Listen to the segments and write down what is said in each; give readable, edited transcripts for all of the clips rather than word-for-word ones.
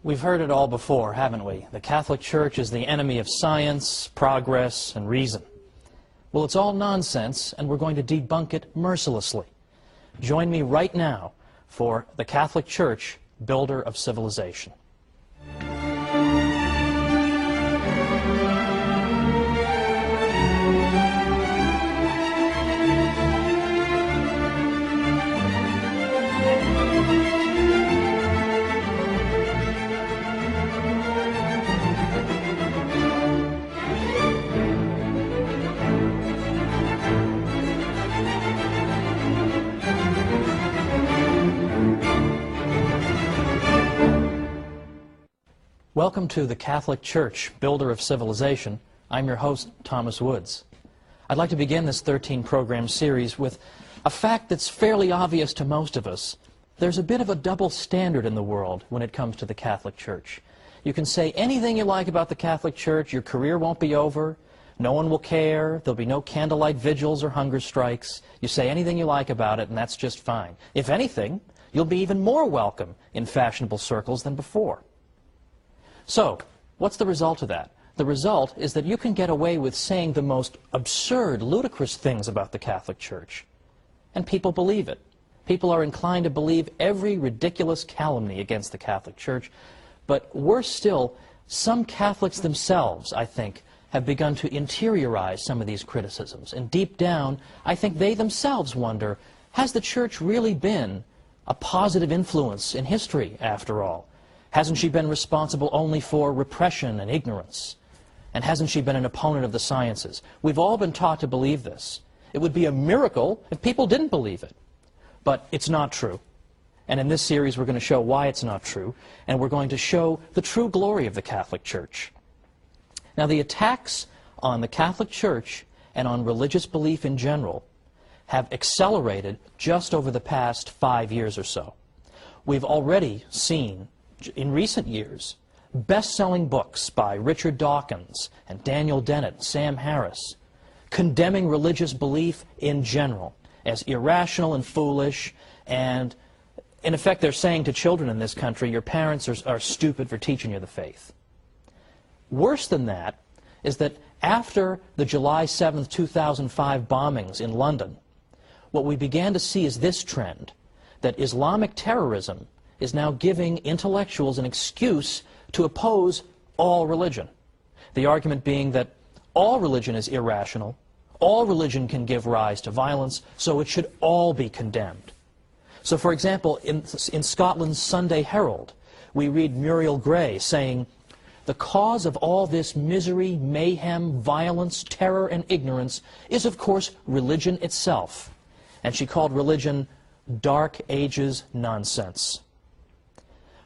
We've heard it all before, haven't we? The Catholic Church is the enemy of science, progress, and reason. Well, it's all nonsense, and we're going to debunk it mercilessly. Join me right now for the Catholic Church, Builder of Civilization. Welcome to the Catholic Church, Builder of Civilization. I'm your host, Thomas Woods. I'd like to begin this 13-program series with a fact that's fairly obvious to most of us. There's a bit of a double standard in the world when it comes to the Catholic Church. You can say anything you like about the Catholic Church, your career won't be over, no one will care, there'll be no candlelight vigils or hunger strikes. You say anything you like about it, and that's just fine. If anything, you'll be even more welcome in fashionable circles than before. So, what's the result of that? The result is that you can get away with saying the most absurd, ludicrous things about the Catholic Church. And people believe it. People are inclined to believe every ridiculous calumny against the Catholic Church. But worse still, some Catholics themselves, I think, have begun to interiorize some of these criticisms. And deep down, I think they themselves wonder, has the Church really been a positive influence in history, after all? Hasn't she been responsible only for repression and ignorance? And hasn't she been an opponent of the sciences? We've all been taught to believe this. It would be a miracle if people didn't believe it. But it's not true. And in this series, we're going to show why it's not true. And we're going to show the true glory of the Catholic Church. Now, the attacks on the Catholic Church and on religious belief in general have accelerated just over the past 5 years or so. We've already seen in recent years, best-selling books by Richard Dawkins and Daniel Dennett and Sam Harris condemning religious belief in general as irrational and foolish, and in effect they're saying to children in this country, your parents are stupid for teaching you the faith. Worse than that is that after the July 7th, 2005 bombings in London, what we began to see is this trend, that Islamic terrorism is now giving intellectuals an excuse to oppose all religion. The argument being that all religion is irrational, all religion can give rise to violence, so it should all be condemned. So, for example, in Scotland's Sunday Herald, we read Muriel Gray saying, "The cause of all this misery, mayhem, violence, terror, and ignorance is, of course, religion itself." And she called religion Dark Ages nonsense.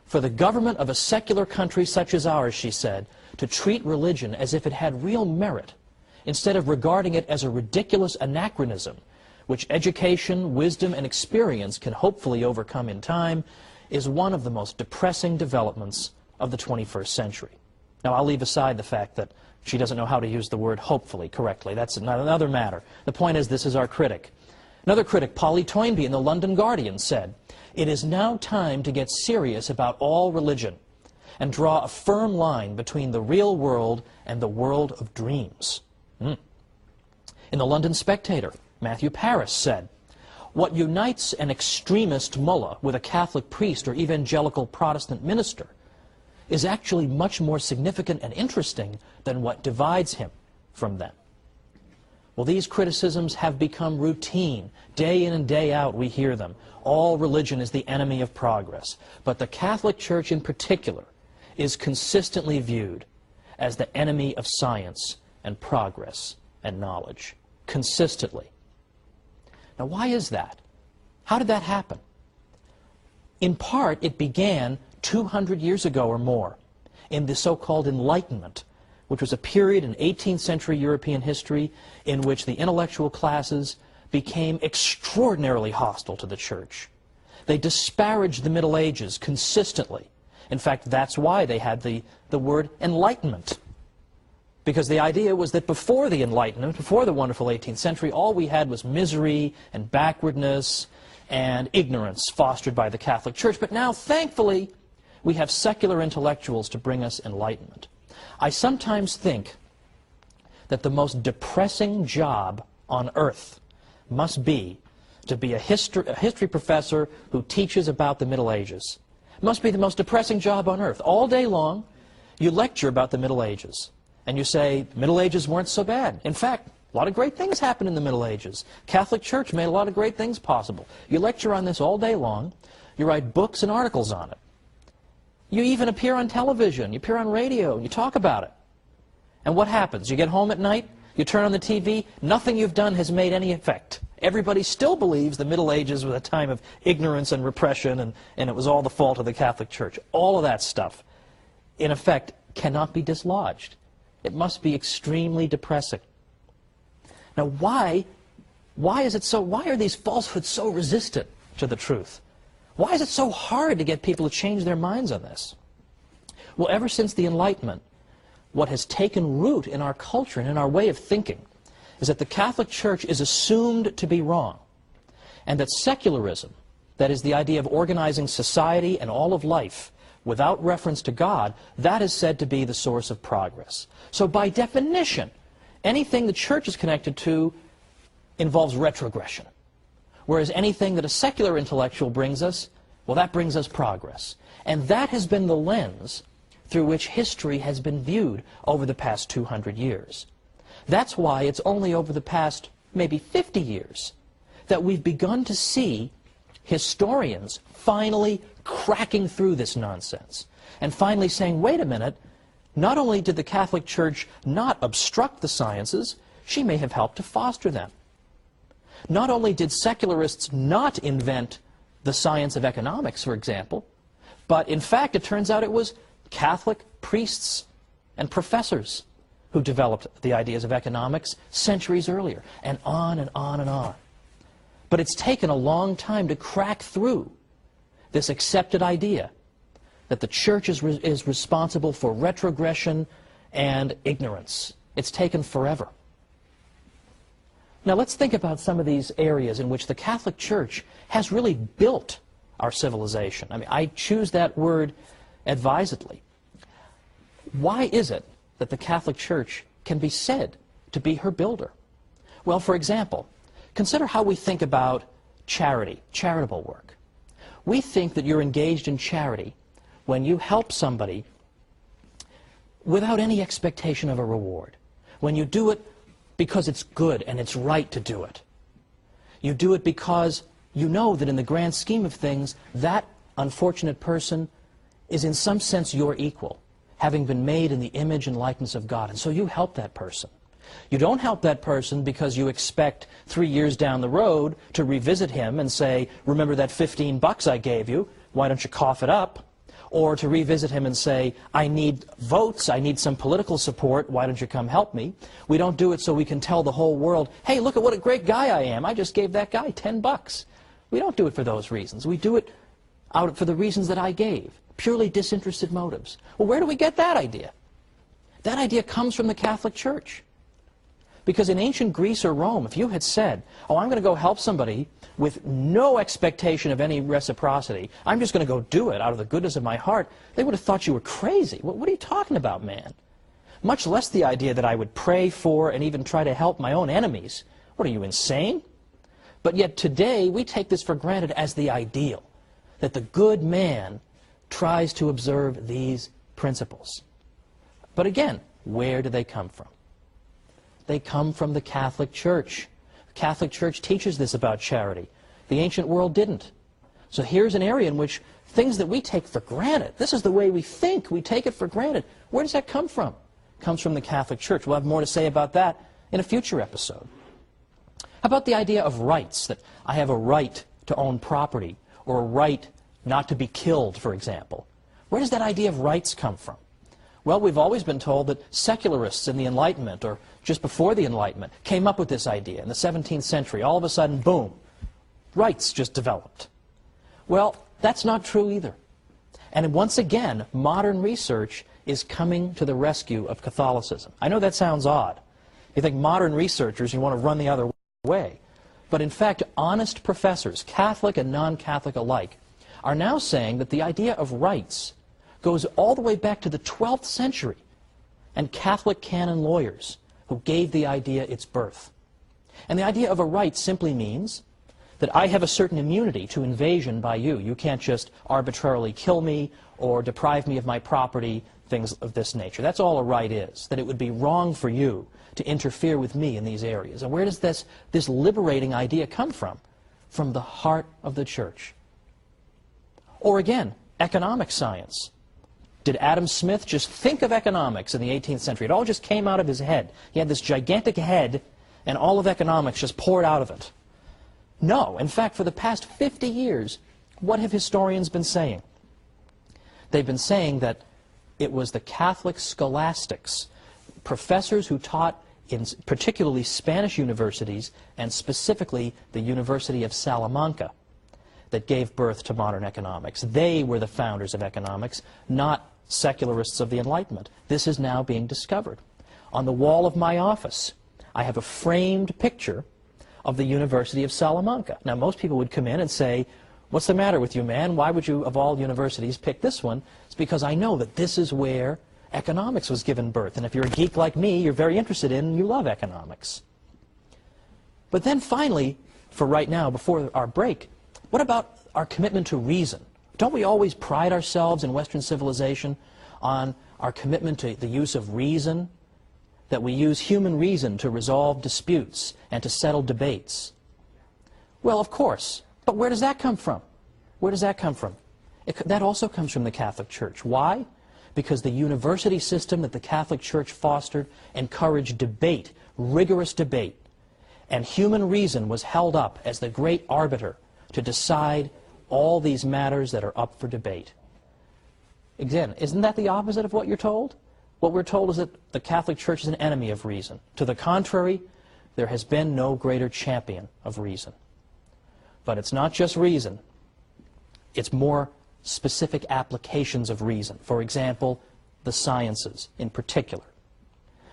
For the government of a secular country such as ours, she said, to treat religion as if it had real merit, instead of regarding it as a ridiculous anachronism, which education, wisdom, and experience can hopefully overcome in time, is one of the most depressing developments of the 21st century. Now, I'll leave aside the fact that she doesn't know how to use the word hopefully correctly. That's another matter. The point is, this is our critic. Another critic, Polly Toynbee in the London Guardian, said, "It is now time to get serious about all religion and draw a firm line between the real world and the world of dreams." In the London Spectator, Matthew Paris said, "What unites an extremist mullah with a Catholic priest or evangelical Protestant minister is actually much more significant and interesting than what divides him from them." Well, these criticisms have become routine. Day in and day out, we hear them. All religion is the enemy of progress. But the Catholic Church in particular is consistently viewed as the enemy of science and progress and knowledge. Consistently. Now, why is that? How did that happen? In part, it began 200 years ago or more in the so-called Enlightenment, which was a period in 18th century European history in which the intellectual classes became extraordinarily hostile to the Church. They disparaged the Middle Ages consistently. In fact, that's why they had the word Enlightenment. Because the idea was that before the Enlightenment, before the wonderful 18th century, all we had was misery and backwardness and ignorance fostered by the Catholic Church. But now, thankfully, we have secular intellectuals to bring us enlightenment. I sometimes think that the most depressing job on earth must be to be a history professor who teaches about the Middle Ages. It must be the most depressing job on earth. All day long, you lecture about the Middle Ages, and you say the Middle Ages weren't so bad. In fact, a lot of great things happened in the Middle Ages. Catholic Church made a lot of great things possible. You lecture on this all day long. You write books and articles on it. You even appear on television. You appear on radio, and you talk about it. And what happens? You get home at night, you turn on the TV, nothing you've done has made any effect. Everybody still believes the Middle Ages was a time of ignorance and repression, and it was all the fault of the Catholic Church. All of that stuff, in effect, cannot be dislodged. It must be extremely depressing. Now, why are these falsehoods so resistant to the truth? Why is it so hard to get people to change their minds on this? Well, ever since the Enlightenment, what has taken root in our culture and in our way of thinking is that the Catholic Church is assumed to be wrong, and that secularism, that is the idea of organizing society and all of life without reference to God, that is said to be the source of progress. So by definition, anything the Church is connected to involves retrogression, whereas anything that a secular intellectual brings us, well, that brings us progress. And that has been the lens through which history has been viewed over the past 200 years. That's why it's only over the past maybe 50 years that we've begun to see historians finally cracking through this nonsense and finally saying, wait a minute, not only did the Catholic Church not obstruct the sciences, she may have helped to foster them. Not only did secularists not invent the science of economics, for example, but in fact it turns out it was Catholic priests and professors who developed the ideas of economics centuries earlier, and on and on and on. But it's taken a long time to crack through this accepted idea that the Church is responsible for retrogression and ignorance. It's taken forever. Now let's think about some of these areas in which the Catholic Church has really built our civilization. I mean, I choose that word advisedly. Why is it that the Catholic Church can be said to be her builder? Well, for example, consider how we think about charity, charitable work. We think that you're engaged in charity when you help somebody without any expectation of a reward, when you do it because it's good and it's right to do it. You do it because you know that in the grand scheme of things, that unfortunate person is in some sense your equal, having been made in the image and likeness of God. And so you help that person. You don't help that person because you expect 3 years down the road to revisit him and say, remember that $15 I gave you, why don't you cough it up? Or to revisit him and say, I need votes, I need some political support, why don't you come help me? We don't do it so we can tell the whole world, hey, look at what a great guy I am, I just gave that guy $10. We don't do it for those reasons. We do it for the reasons that I gave, purely disinterested motives. Well, where do we get that idea? That idea comes from the Catholic Church. Because in ancient Greece or Rome, if you had said, oh, I'm going to go help somebody with no expectation of any reciprocity, I'm just going to go do it out of the goodness of my heart, they would have thought you were crazy. What are you talking about, man? Much less the idea that I would pray for and even try to help my own enemies. What, are you insane? But yet today, we take this for granted as the ideal, that the good man tries to observe these principles. But again, where do they come from? They come from the Catholic Church. The Catholic Church teaches this about charity. The ancient world didn't. So here's an area in which things that we take for granted, this is the way we think, we take it for granted. Where does that come from? It comes from the Catholic Church. We'll have more to say about that in a future episode. How about the idea of rights, that I have a right to own property, or a right not to be killed, for example? Where does that idea of rights come from? Well, we've always been told that secularists in the Enlightenment, or just before the Enlightenment, came up with this idea in the 17th century. All of a sudden, boom, rights just developed. Well, that's not true either. And once again, modern research is coming to the rescue of Catholicism. I know that sounds odd. You think modern researchers, you want to run the other way. But in fact, honest professors, Catholic and non-Catholic alike, are now saying that the idea of rights goes all the way back to the 12th century and Catholic canon lawyers who gave the idea its birth. And the idea of a right simply means that I have a certain immunity to invasion by you. You can't just arbitrarily kill me or deprive me of my property, things of this nature. That's all a right is, that it would be wrong for you to interfere with me in these areas. And where does this liberating idea come from? From the heart of the church. Or again, economic science. Did Adam Smith just think of economics in the 18th century? It all just came out of his head. He had this gigantic head, and all of economics just poured out of it. No. In fact, for the past 50 years, what have historians been saying? They've been saying that it was the Catholic scholastics, professors who taught in particularly Spanish universities, and specifically the University of Salamanca, that gave birth to modern economics. They were the founders of economics, not secularists of the Enlightenment. This is now being discovered. On the wall of my office, I have a framed picture of the University of Salamanca. Now, most people would come in and say, "What's the matter with you, man? Why would you, of all universities, pick this one?" It's because I know that this is where economics was given birth. And if you're a geek like me, you're very interested in, you love economics. But then finally, for right now, before our break, what about our commitment to reason? Don't we always pride ourselves in Western civilization on our commitment to the use of reason? That we use human reason to resolve disputes and to settle debates? Well, of course. But where does that come from? Where does that come from? That also comes from the Catholic Church. Why? Because the university system that the Catholic Church fostered encouraged debate, rigorous debate. And human reason was held up as the great arbiter to decide all these matters that are up for debate. Again, isn't that the opposite of what you're told? What we're told is that the Catholic Church is an enemy of reason. To the contrary, there has been no greater champion of reason. But it's not just reason. It's more specific applications of reason. For example, the sciences in particular.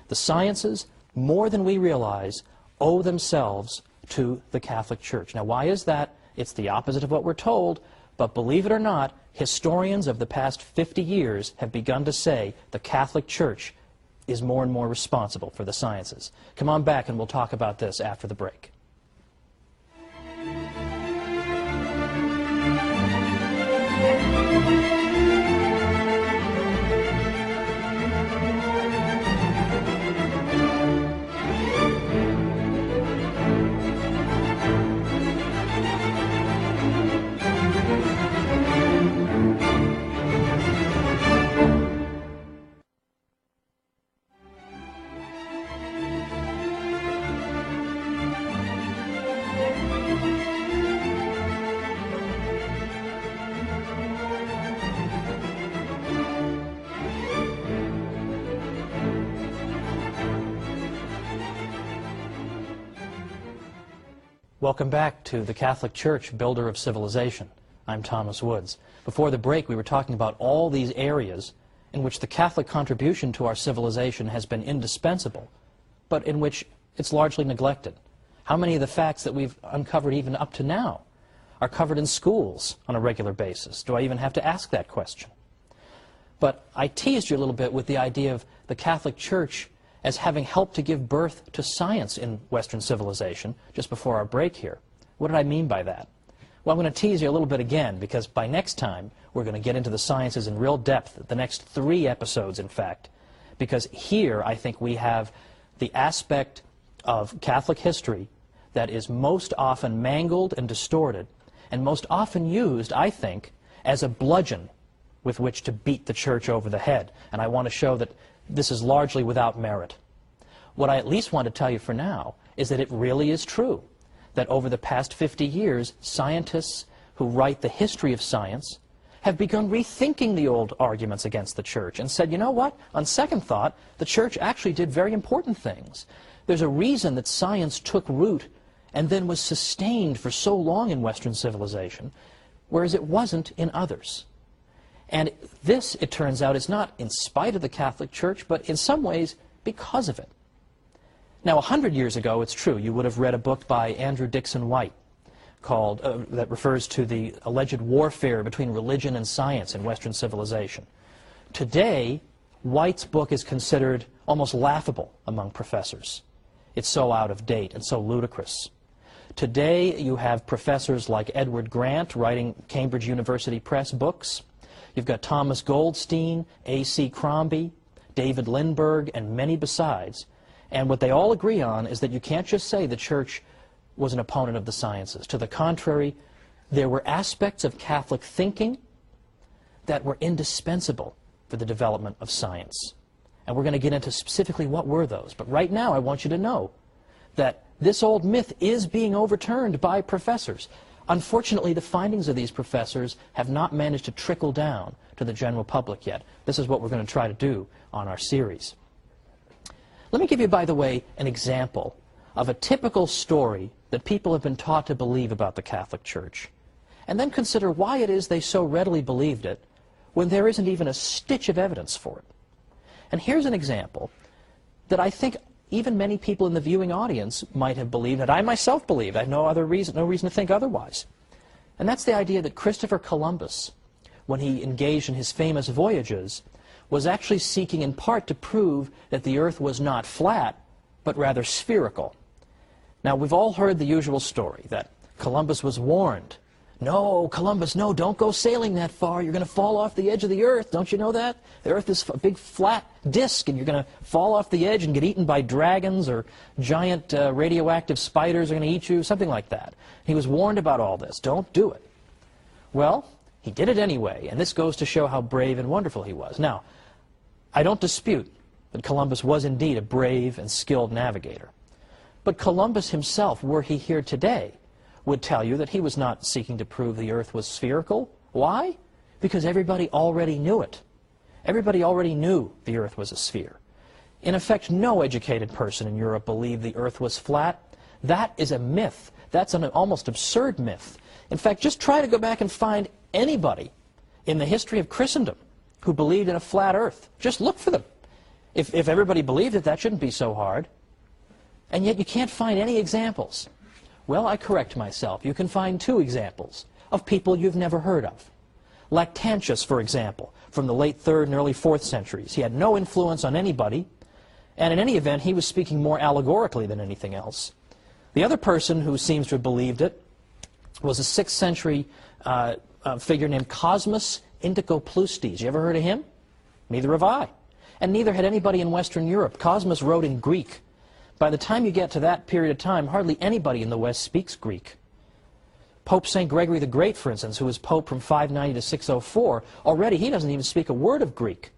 The sciences, more than we realize, owe themselves to the Catholic Church. Now, why is that? It's the opposite of what we're told, but believe it or not, historians of the past 50 years have begun to say the Catholic Church is more and more responsible for the sciences. Come on back and we'll talk about this after the break. Welcome back to the Catholic Church, builder of civilization. I'm Thomas Woods. Before the break, we were talking about all these areas in which the Catholic contribution to our civilization has been indispensable, but in which it's largely neglected. How many of the facts that we've uncovered even up to now are covered in schools on a regular basis? Do I even have to ask that question? But I teased you a little bit with the idea of the Catholic Church as having helped to give birth to science in Western civilization just before our break here. What did I mean by that? Well, I'm going to tease you a little bit again, because by next time we're going to get into the sciences in real depth, the next 3 episodes, in fact, because here I think we have the aspect of Catholic history that is most often mangled and distorted, and most often used, I think, as a bludgeon with which to beat the Church over the head. And I want to show that this is largely without merit. What I at least want to tell you for now is that it really is true that over the past 50 years, scientists who write the history of science have begun rethinking the old arguments against the Church and said, you know what, on second thought, the Church actually did very important things. There's a reason that science took root and then was sustained for so long in Western civilization, whereas it wasn't in others. And this, it turns out, is not in spite of the Catholic Church, but in some ways because of it. Now, 100 years ago, it's true, you would have read a book by Andrew Dixon White called, that refers to the alleged warfare between religion and science in Western civilization. Today, White's book is considered almost laughable among professors. It's so out of date and so ludicrous. Today, you have professors like Edward Grant writing Cambridge University Press books. You've got Thomas Goldstein, A.C. Crombie, David Lindbergh, and many besides. And what they all agree on is that you can't just say the Church was an opponent of the sciences. To the contrary, there were aspects of Catholic thinking that were indispensable for the development of science. And we're going to get into specifically what were those. But right now, I want you to know that this old myth is being overturned by professors. Unfortunately, the findings of these professors have not managed to trickle down to the general public yet. This is what we're going to try to do on our series. Let me give you, by the way, an example of a typical story that people have been taught to believe about the Catholic Church, and then consider why it is they so readily believed it when there isn't even a stitch of evidence for it. And here's an example that I think even many people in the viewing audience might have believed, and I myself believed. I have no reason to think otherwise. And that's the idea that Christopher Columbus, when he engaged in his famous voyages, was actually seeking in part to prove that the Earth was not flat, but rather spherical. Now, we've all heard the usual story that Columbus was warned. No, Columbus, no, don't go sailing that far. You're going to fall off the edge of the Earth. Don't you know that? The Earth is a big flat disk, and you're going to fall off the edge and get eaten by dragons, or giant radioactive spiders are going to eat you, something like that. He was warned about all this. Don't do it. Well, he did it anyway, and this goes to show how brave and wonderful he was. Now, I don't dispute that Columbus was indeed a brave and skilled navigator. But Columbus himself, were he here today, would tell you that he was not seeking to prove the Earth was spherical. Why? Because everybody already knew it. Everybody already knew the Earth was a sphere. In effect, no educated person in Europe believed the Earth was flat. That is a myth. That's an almost absurd myth. In fact, just try to go back and find anybody in the history of Christendom who believed in a flat Earth. Just look for them. If everybody believed it, that shouldn't be so hard. And yet you can't find any examples. Well, I correct myself. You can find two examples of people you've never heard of. Lactantius, for example, from the late 3rd and early 4th centuries. He had no influence on anybody, and in any event, he was speaking more allegorically than anything else. The other person who seems to have believed it was a 6th century figure named Cosmas Indicopleustes. You ever heard of him? Neither have I. And neither had anybody in Western Europe. Cosmas wrote in Greek. By the time you get to that period of time, hardly anybody in the West speaks Greek. Pope St. Gregory the Great, for instance, who was Pope from 590 to 604, already he doesn't even speak a word of Greek.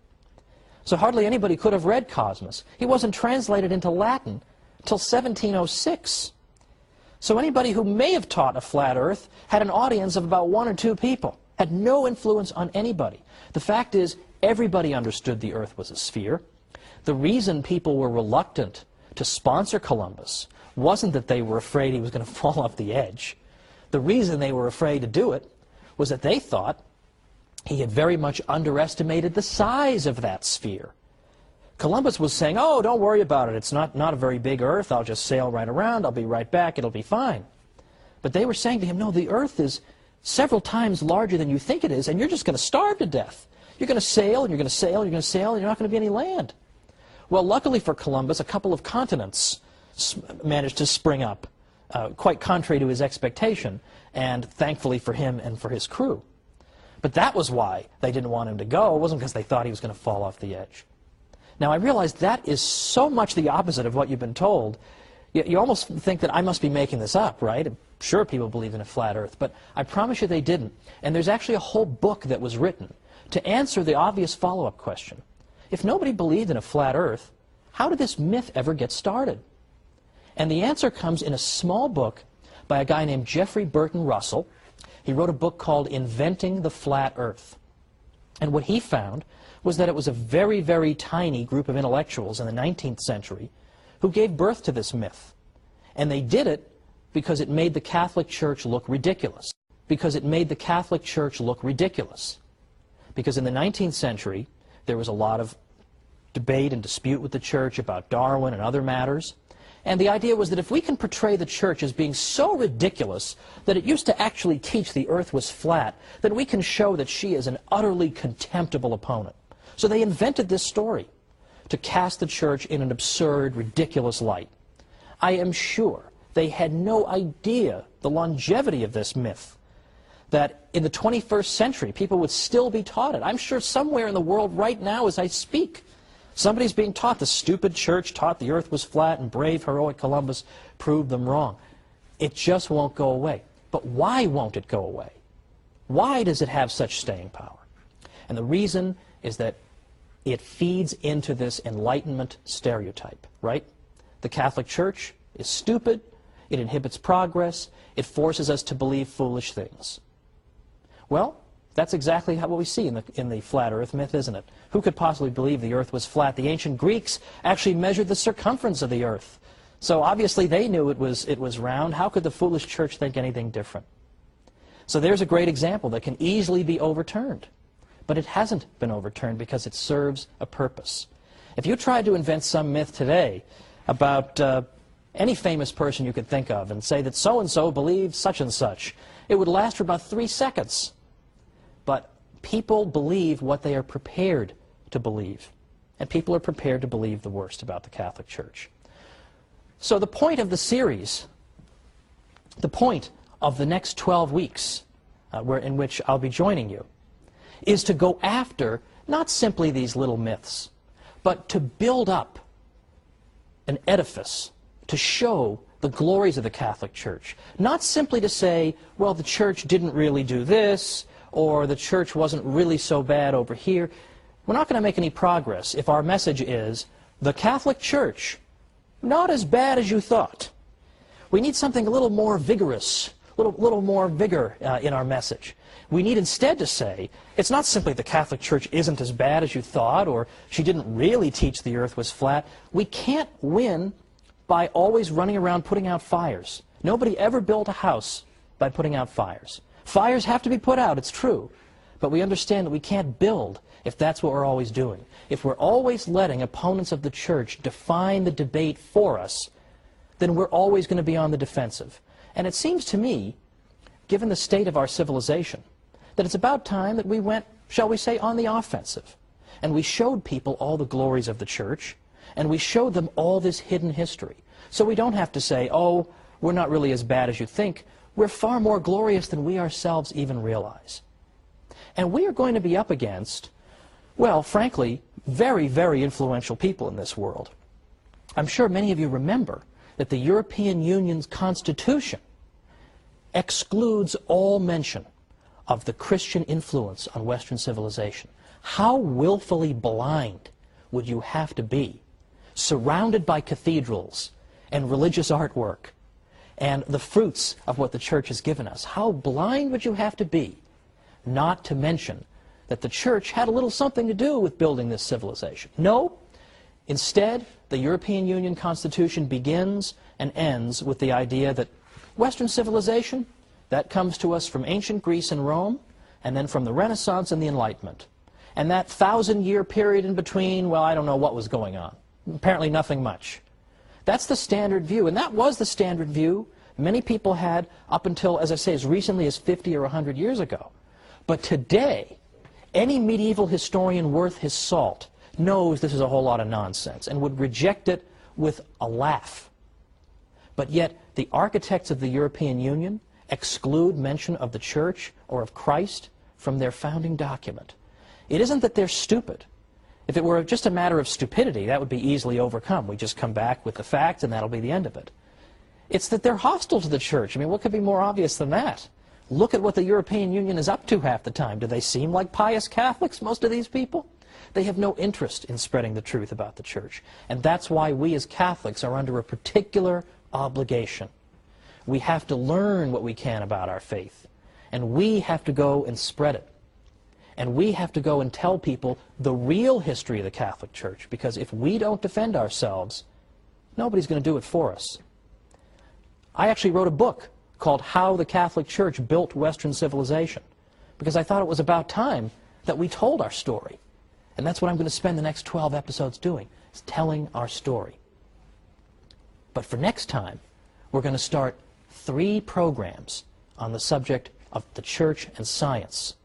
So hardly anybody could have read Cosmas. He wasn't translated into Latin until 1706. So anybody who may have taught a flat Earth had an audience of about 1 or 2 people, had no influence on anybody. The fact is, everybody understood the Earth was a sphere. The reason people were reluctant to sponsor Columbus wasn't that they were afraid he was going to fall off the edge. The reason they were afraid to do it was that they thought he had very much underestimated the size of that sphere. Columbus was saying, oh, don't worry about it. It's not a very big Earth. I'll just sail right around. I'll be right back. It'll be fine. But they were saying to him, no, the Earth is several times larger than you think it is, and you're just going to starve to death. You're going to sail, and you're going to sail, and you're going to sail, and you're not going to be any land. Well, luckily for Columbus, a couple of continents managed to spring up, quite contrary to his expectation, and thankfully for him and for his crew. But that was why they didn't want him to go. It wasn't because they thought he was going to fall off the edge. Now, I realize that is so much the opposite of what you've been told. You almost think that I must be making this up, right? Sure, people believe in a flat Earth, but I promise you they didn't. And there's actually a whole book that was written to answer the obvious follow-up question. If nobody believed in a flat Earth, how did this myth ever get started? And the answer comes in a small book by a guy named Jeffrey Burton Russell. He wrote a book called Inventing the Flat Earth. And what he found was that it was a very, very tiny group of intellectuals in the 19th century who gave birth to this myth. And they did it because it made the Catholic Church look ridiculous. Because it made the Catholic Church look ridiculous. Because in the 19th century, there was a lot of debate and dispute with the Church about Darwin and other matters. And the idea was that if we can portray the Church as being so ridiculous that it used to actually teach the Earth was flat, then we can show that she is an utterly contemptible opponent. So they invented this story to cast the church in an absurd, ridiculous light. I am sure they had no idea the longevity of this myth, that in the 21st century people would still be taught it. I'm sure somewhere in the world right now as I speak, somebody's being taught the stupid church taught the earth was flat and brave, heroic Columbus proved them wrong. It just won't go away. But why won't it go away? Why does it have such staying power? And the reason is that it feeds into this Enlightenment stereotype, right? The Catholic Church is stupid, it inhibits progress, it forces us to believe foolish things. Well, that's exactly what we see in the flat earth myth, isn't it? Who could possibly believe the earth was flat? The ancient Greeks actually measured the circumference of the earth. So obviously they knew it was round. How could the foolish church think anything different? So there's a great example that can easily be overturned. But it hasn't been overturned because it serves a purpose. If you tried to invent some myth today about any famous person you could think of and say that so-and-so believed such and such, it would last for about 3 seconds. But people believe what they are prepared to believe. And people are prepared to believe the worst about the Catholic Church. So the point of the series, the point of the next 12 weeks in which I'll be joining you, is to go after not simply these little myths, but to build up an edifice to show the glories of the Catholic Church. Not simply to say, well, the church didn't really do this, or the church wasn't really so bad over here. We're not going to make any progress if our message is, the Catholic Church, not as bad as you thought. We need something a little more vigorous, a little more vigor in our message. We need instead to say, it's not simply the Catholic Church isn't as bad as you thought, or she didn't really teach the earth was flat. We can't win by always running around putting out fires. Nobody ever built a house by putting out fires. Fires have to be put out, it's true. But we understand that we can't build if that's what we're always doing. If we're always letting opponents of the church define the debate for us, then we're always going to be on the defensive. And it seems to me, given the state of our civilization, that it's about time that we went, shall we say, on the offensive. And we showed people all the glories of the church, and we showed them all this hidden history. So we don't have to say, oh, we're not really as bad as you think. We're far more glorious than we ourselves even realize. And we are going to be up against, well, frankly, very, very influential people in this world. I'm sure many of you remember that the European Union's Constitution excludes all mention of the Christian influence on Western civilization. How willfully blind would you have to be, surrounded by cathedrals and religious artwork and the fruits of what the church has given us? How blind would you have to be not to mention that the church had a little something to do with building this civilization? No. Instead, the European Union Constitution begins and ends with the idea that Western civilization, that comes to us from ancient Greece and Rome, and then from the Renaissance and the Enlightenment. And that 1,000-year period in between, well, I don't know what was going on. Apparently nothing much. That's the standard view, and that was the standard view many people had up until, as I say, as recently as 50 or 100 years ago. But today, any medieval historian worth his salt knows this is a whole lot of nonsense and would reject it with a laugh. But yet, the architects of the European Union exclude mention of the church or of Christ from their founding document. It isn't that they're stupid. If it were just a matter of stupidity, that would be easily overcome. We just come back with the facts and that'll be the end of it. It's that they're hostile to the church. I mean, what could be more obvious than that? Look at what the European Union is up to half the time. Do they seem like pious Catholics, most of these people? They have no interest in spreading the truth about the church. And that's why we as Catholics are under a particular obligation. We have to learn what we can about our faith. And we have to go and spread it. And we have to go and tell people the real history of the Catholic Church. Because if we don't defend ourselves, nobody's going to do it for us. I actually wrote a book called How the Catholic Church Built Western Civilization, because I thought it was about time that we told our story. And that's what I'm going to spend the next 12 episodes doing, is telling our story. But for next time, we're going to start 3 programs on the subject of the church and science.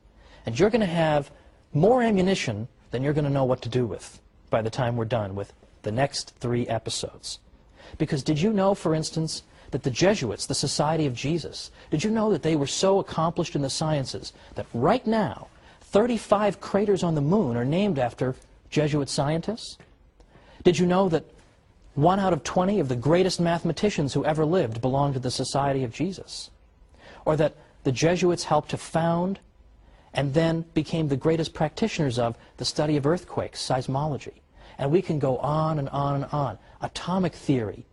And you're going to have more ammunition then you're going to know what to do with by the time we're done with the next 3 episodes. Because did you know, for instance, that the Jesuits, the Society of Jesus, did you know that they were so accomplished in the sciences that right now 35 craters on the moon are named after Jesuit scientists? Did you know that 1 out of 20 of the greatest mathematicians who ever lived belonged to the Society of Jesus? Or that the Jesuits helped to found and then became the greatest practitioners of the study of earthquakes, seismology. And we can go on and on and on. Atomic theory,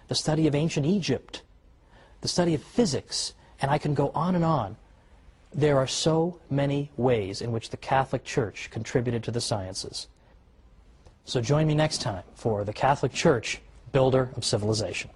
the study of ancient Egypt, the study of physics, and I can go on and on. There are so many ways in which the Catholic Church contributed to the sciences. So join me next time for the Catholic Church, Builder of Civilization.